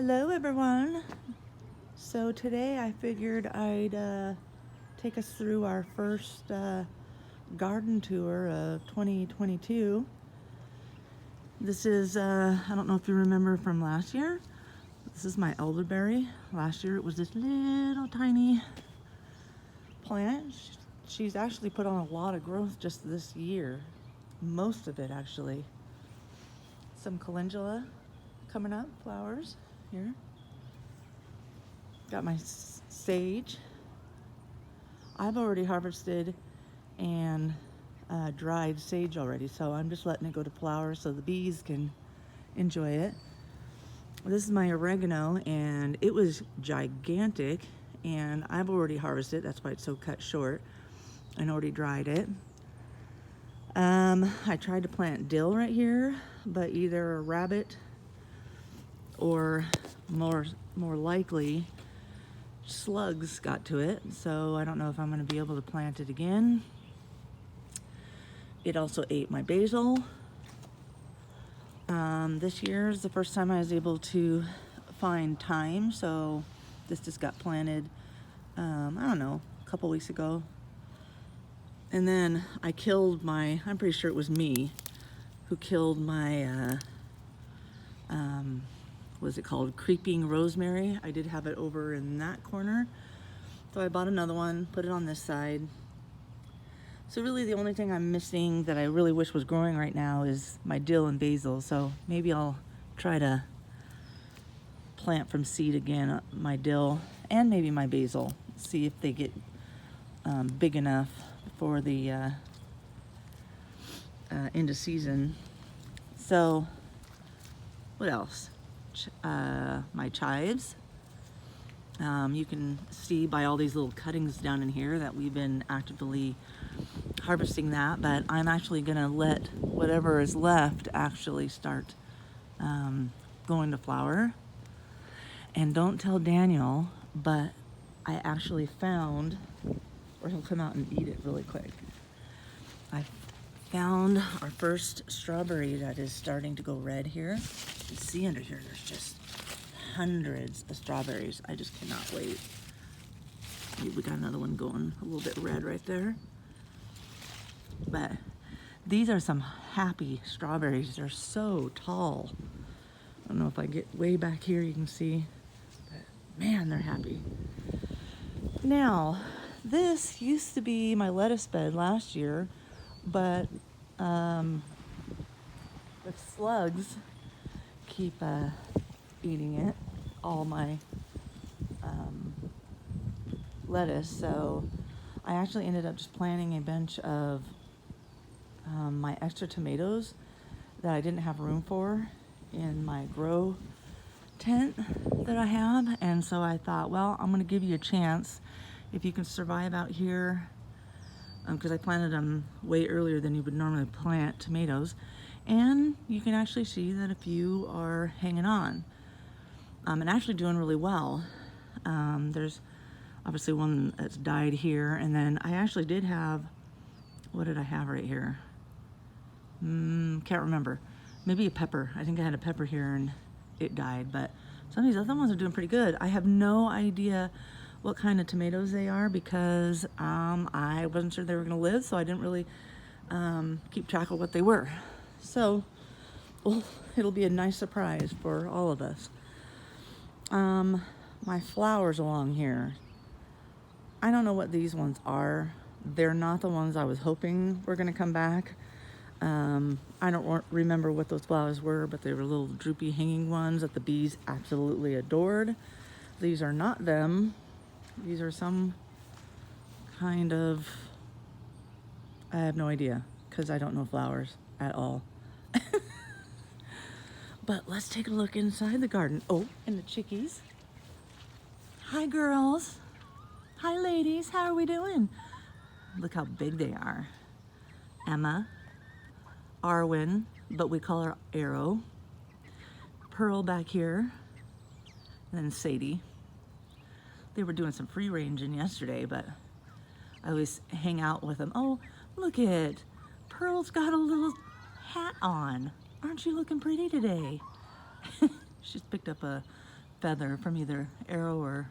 Hello everyone. So today I figured I'd take us through our first garden tour of 2022. This is, I don't know if you remember from last year, this is my elderberry. Last year it was this little tiny plant. She's actually put on a lot of growth just this year. Most of it actually. Some calendula coming up, flowers here. Got my sage. I've already harvested and dried sage already, so I'm just letting it go to flower so the bees can enjoy it. This is my oregano, and it was gigantic, and I've already harvested it. That's why it's so cut short, and already dried it. I tried to plant dill right here, but either a rabbit or more likely slugs got to it, so I don't know if I'm going to be able to plant it again. It also ate my basil. This year is the first time I was able to find thyme, so this just got planted, I don't know, a couple weeks ago. And then I killed I'm pretty sure it was me who killed my, what is it called? Creeping rosemary. I did have it over in that corner. So I bought another one, put it on this side. So really the only thing I'm missing that I really wish was growing right now is my dill and basil. So maybe I'll try to plant from seed again my dill and maybe my basil. See if they get big enough for the end of season. So what else? My chives. You can see by all these little cuttings down in here that we've been actively harvesting that, but I'm actually gonna let whatever is left actually start going to flower. And don't tell Daniel, but I actually found, or he'll come out and eat it really quick. I found our first strawberry that is starting to go red here. You can see under here there's just hundreds of strawberries. I just cannot wait. We got another one going a little bit red right there. But these are some happy strawberries. They're so tall. I don't know if I get way back here you can see, but man, they're happy. Now, this used to be my lettuce bed last year, but the slugs keep eating it, all my lettuce. So I actually ended up just planting a bunch of my extra tomatoes that I didn't have room for in my grow tent that I have. And so I thought, well, I'm going to give you a chance if you can survive out here, because I planted them way earlier than you would normally plant tomatoes. And you can actually see that a few are hanging on and actually doing really well. There's obviously one that's died here, and then I actually did have, what did I have right here? Can't remember. Maybe a pepper. I think I had a pepper here and it died, but some of these other ones are doing pretty good. I have no idea what kind of tomatoes they are because I wasn't sure they were going to live, so I didn't really keep track of what they were. So, well, it'll be a nice surprise for all of us. My flowers along here, I don't know what these ones are. They're not the ones I was hoping were going to come back. I don't remember what those flowers were, but they were little droopy hanging ones that the bees absolutely adored. These are not them. These are some kind of, I have no idea because I don't know flowers at all. But let's take a look inside the garden. Oh, and the chickies. Hi girls. Hi ladies, how are we doing? Look how big they are. Emma, Arwen, but we call her Arrow. Pearl back here, and then Sadie. They were doing some free ranging yesterday, but I always hang out with them. Oh, look at Pearl's got a little hat on. Aren't you looking pretty today? She's picked up a feather from either Arrow or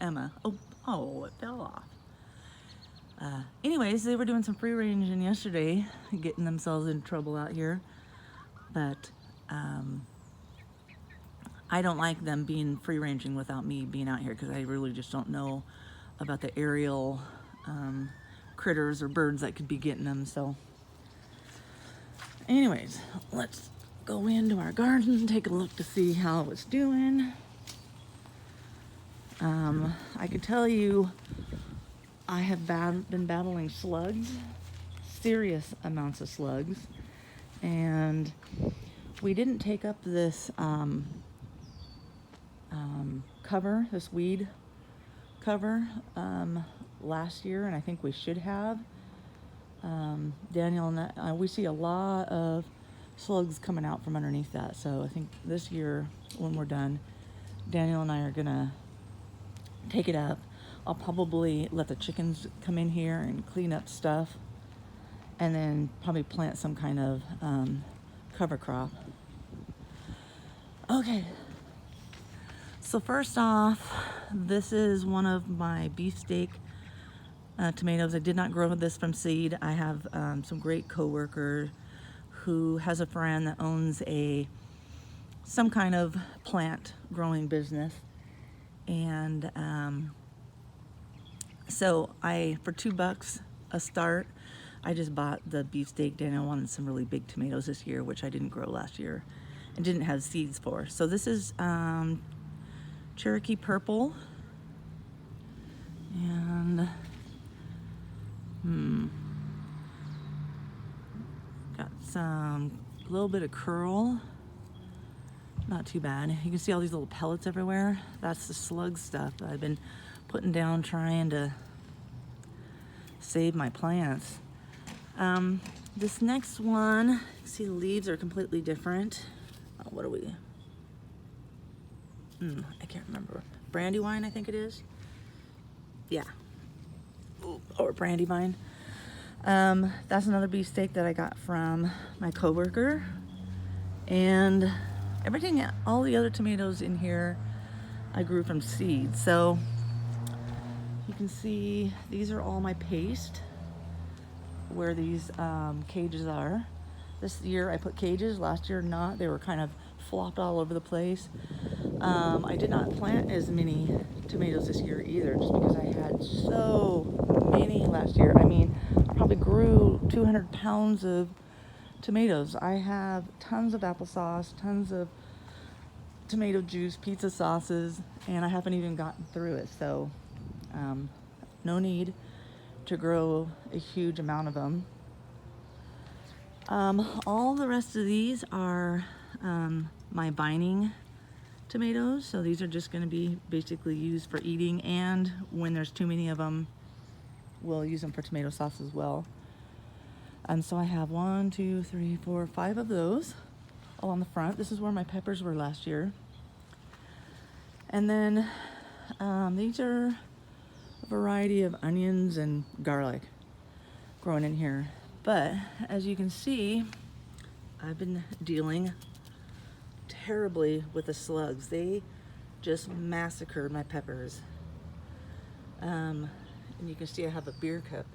Emma. Oh, it fell off. Anyways, they were doing some free ranging yesterday, getting themselves in trouble out here. But I don't like them being free ranging without me being out here because I really just don't know about the aerial critters or birds that could be getting them. So anyways, let's go into our garden, take a look to see how it's doing. I can tell you I have been battling slugs, serious amounts of slugs, and we didn't take up this cover, this weed cover, last year, and I think we should have. Daniel and I, we see a lot of slugs coming out from underneath that, so I think this year when we're done, Daniel and I are gonna take it up. I'll probably let the chickens come in here and clean up stuff, and then probably plant some kind of cover crop. Okay, so first off, this is one of my beefsteak tomatoes. I did not grow this from seed. I have some great coworker who has a friend that owns some kind of plant growing business, and so for $2 a start, I just bought the beefsteak. Daniel wanted some really big tomatoes this year, which I didn't grow last year and didn't have seeds for. So this is Cherokee Purple, and got some little bit of curl. Not too bad. You can see all these little pellets everywhere. That's the slug stuff that I've been putting down, trying to save my plants. This next one, you can see the leaves are completely different. What are we? I can't remember. Brandywine, I think it is. Yeah. Or Brandywine. That's another beefsteak that I got from my coworker. And everything, all the other tomatoes in here, I grew from seed. So you can see these are all my paste where these cages are. This year I put cages, last year not. They were kind of flopped all over the place. I did not plant as many tomatoes this year either, just because I had so many last year. I mean, I probably grew 200 pounds of tomatoes. I have tons of applesauce, tons of tomato juice, pizza sauces, and I haven't even gotten through it. So no need to grow a huge amount of them. All the rest of these are my vining tomatoes. So these are just going to be basically used for eating, and when there's too many of them, we'll use them for tomato sauce as well. And so I have 1, 2, 3, 4, 5 of those all on the front. This is where my peppers were last year. And then these are a variety of onions and garlic growing in here. But as you can see, I've been dealing terribly with the slugs. They just massacred my peppers. And you can see I have a beer cup.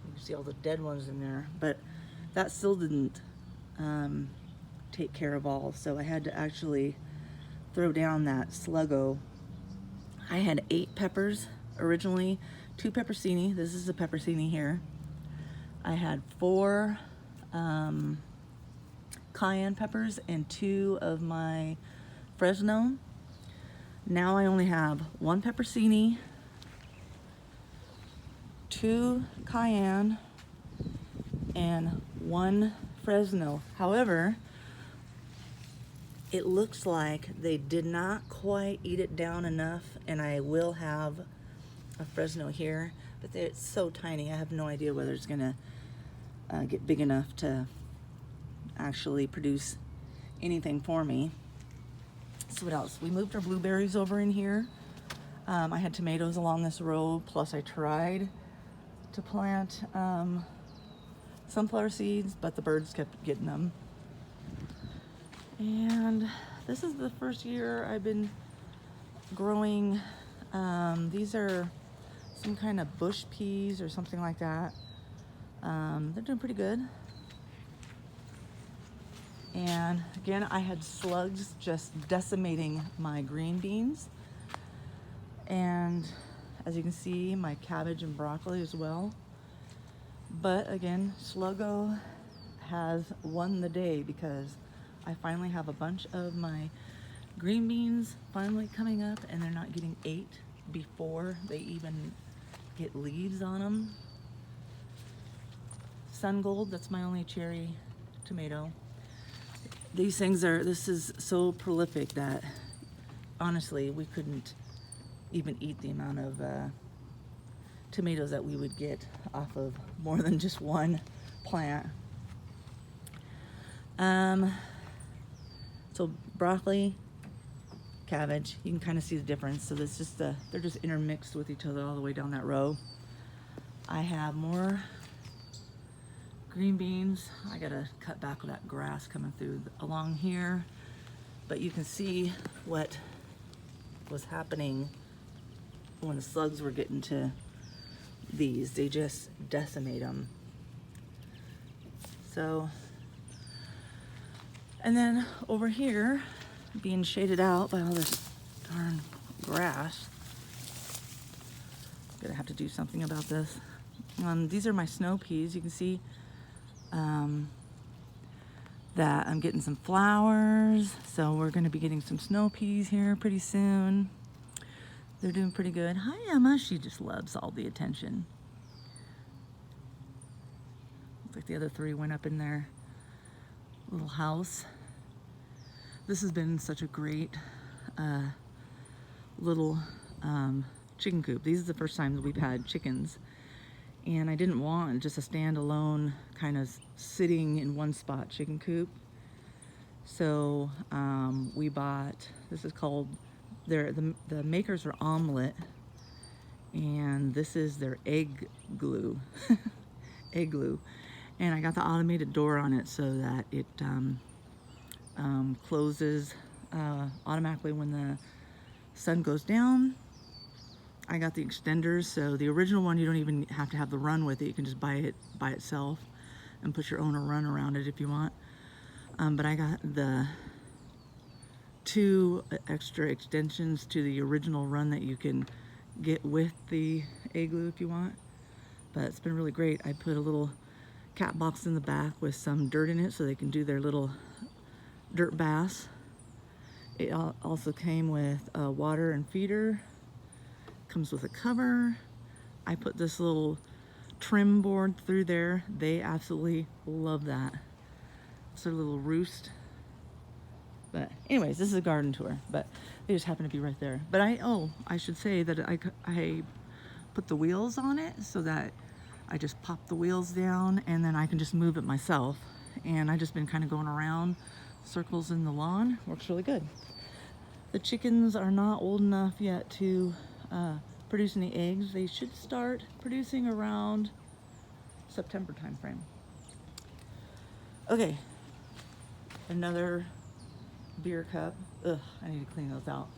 You can see all the dead ones in there, but that still didn't take care of all. So I had to actually throw down that Sluggo. I had 8 peppers originally, 2 peppersini. This is the peppersini here. I had 4 cayenne peppers and 2 of my Fresno. Now I only have 1 peppersini, 2 cayenne, and 1 Fresno. However, it looks like they did not quite eat it down enough, and I will have a Fresno here, but it's so tiny. I have no idea whether it's gonna get big enough to actually produce anything for me. So what else? We moved our blueberries over in here. I had tomatoes along this row, plus I tried to plant sunflower seeds, but the birds kept getting them. And this is the first year I've been growing. These are some kind of bush peas or something like that. They're doing pretty good. And again, I had slugs just decimating my green beans. And as you can see, my cabbage and broccoli as well. But again, Sluggo has won the day because I finally have a bunch of my green beans finally coming up, and they're not getting ate before they even get leaves on them. Sun Gold, that's my only cherry tomato. These things this is so prolific that honestly we couldn't even eat the amount of tomatoes that we would get off of more than just one plant. So broccoli, cabbage, you can kind of see the difference. So this just they're just intermixed with each other all the way down that row. I have more green beans. I gotta cut back with that grass coming through along here, but you can see what was happening when the slugs were getting to these. They just decimate them. So, and then over here, being shaded out by all this darn grass, gonna have to do something about this. These are my snow peas. You can see that I'm getting some flowers, so we're going to be getting some snow peas here pretty soon. They're doing pretty good. Hi, Emma. She just loves all the attention. Looks like the other three went up in their little house. This has been such a great little chicken coop. These are the first times we've had chickens. And I didn't want just a standalone kind of sitting in one spot chicken coop. So we bought, this is called, the makers are Omelette, and this is their egg glue. Egg glue. And I got the automated door on it so that it closes automatically when the sun goes down. I got the extenders, so the original one you don't even have to have the run with it. You can just buy it by itself and put your own run around it if you want. But I got the 2 extra extensions to the original run that you can get with the egg glue if you want. But it's been really great. I put a little cat box in the back with some dirt in it so they can do their little dirt baths. It also came with water and feeder. Comes with a cover. I put this little trim board through there. They absolutely love that. It's their little roost. But anyways, this is a garden tour, but they just happen to be right there. But I should say that I put the wheels on it so that I just pop the wheels down and then I can just move it myself. And I've just been kind of going around circles in the lawn. Works really good. The chickens are not old enough yet to produce any eggs. They should start producing around September time frame. Okay, another beer cup. Ugh, I need to clean those out.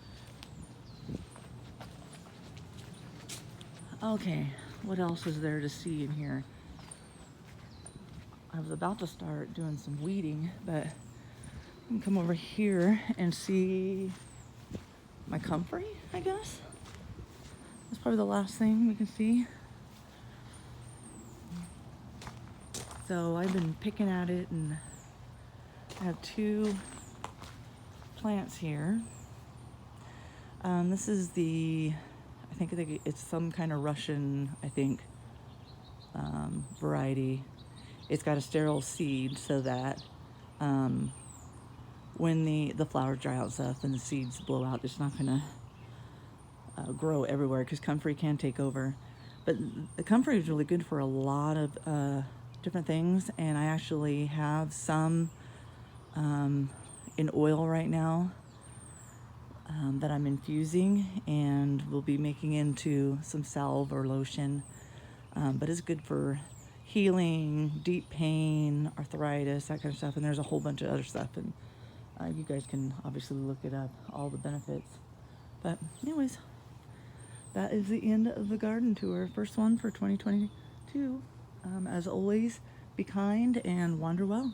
Okay, what else is there to see in here? I was about to start doing some weeding, but I can come over here and see my comfrey, I guess. That's probably the last thing we can see. So I've been picking at it, and I have 2 plants here. This is I think it's some kind of Russian, variety. It's got a sterile seed so that when the flowers dry out and stuff and the seeds blow out, it's not gonna grow everywhere because comfrey can take over. But the comfrey is really good for a lot of different things, and I actually have some in oil right now that I'm infusing and will be making into some salve or lotion. But it's good for healing, deep pain, arthritis, that kind of stuff, and there's a whole bunch of other stuff. And You guys can obviously look it up, all the benefits. But anyways, that is the end of the garden tour. First one for 2022. As always, be kind and wander well.